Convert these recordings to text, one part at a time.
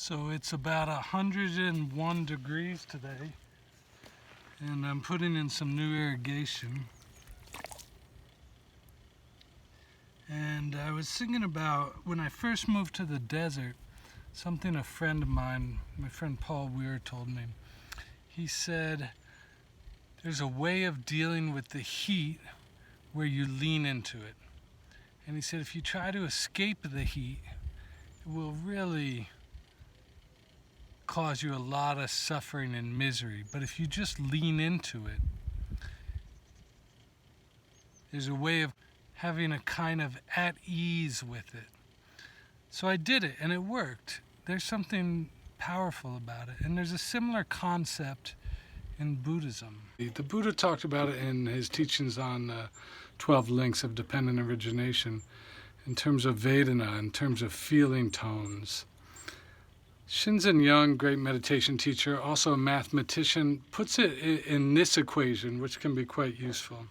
So it's about 101 degrees today, and I'm putting in some new irrigation. And I was thinking about when I first moved to the desert, something a friend of mine, my friend Paul Weir, told me. He said, there's a way of dealing with the heat where you lean into it. And he said, if you try to escape the heat, it will really cause you a lot of suffering and misery. But if you just lean into it, there's a way of having a kind of at ease with it. So I did it, and it worked. There's something powerful about it. And there's a similar concept in Buddhism. The Buddha talked about it in his teachings on 12 links of dependent origination in terms of Vedana, in terms of feeling tones. Shinzen Young, great meditation teacher, also a mathematician, puts it in this equation, which can be quite useful.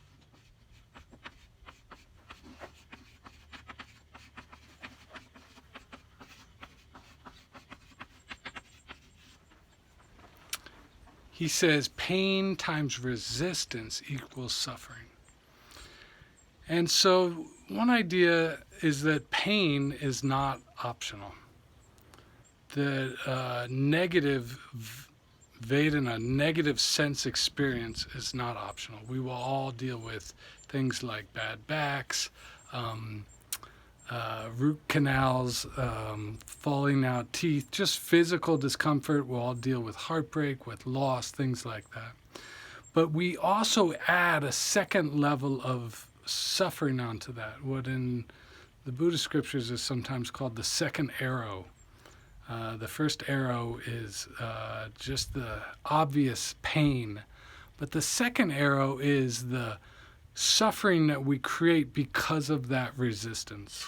He says pain times resistance equals suffering. And so one idea is that pain is not optional. The negative Vedana, negative sense experience is not optional. We will all deal with things like bad backs, root canals, falling out teeth, just physical discomfort. We'll all deal with heartbreak, with loss, things like that. But we also add a second level of suffering onto that, what in the Buddhist scriptures is sometimes called the second arrow. The first arrow is just the obvious pain, but the second arrow is the suffering that we create because of that resistance.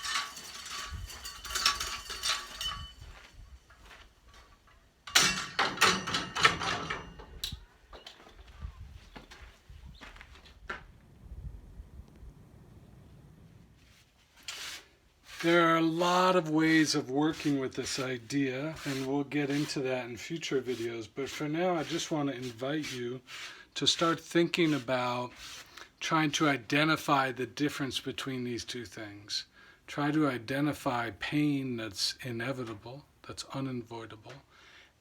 There are a lot of ways of working with this idea, and we'll get into that in future videos. But for now, I just want to invite you to start thinking about trying to identify the difference between these two things. Try to identify pain that's inevitable, that's unavoidable,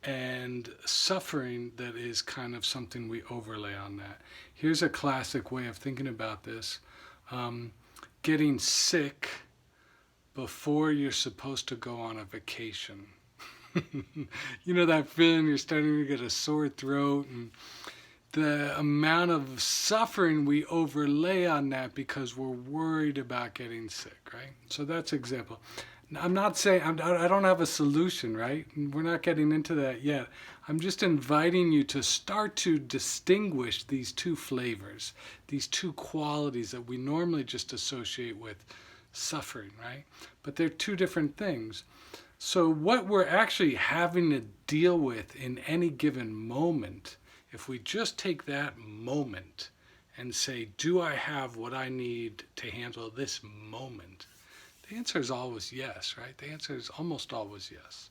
and suffering that is kind of something we overlay on that. Here's a classic way of thinking about this. Getting sick before you're supposed to go on a vacation. You know that feeling you're starting to get a sore throat, and the amount of suffering we overlay on that because we're worried about getting sick, right? So that's an example. I'm not saying, I don't have a solution, right? We're not getting into that yet. I'm just inviting you to start to distinguish these two flavors, these two qualities that we normally just associate with suffering, right? But they're two different things. So what we're actually having to deal with in any given moment, if we just take that moment and say, do I have what I need to handle this moment? The answer is always yes, right? The answer is almost always yes.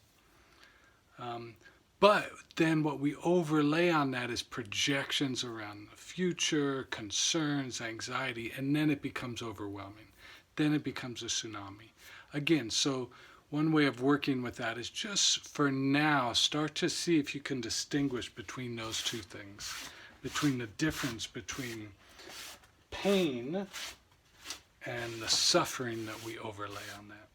But then what we overlay on that is projections around the future, concerns, anxiety, and then it becomes overwhelming. Then it becomes a tsunami. Again, so one way of working with that is just for now, start to see if you can distinguish between those two things, between the difference between pain and the suffering that we overlay on that.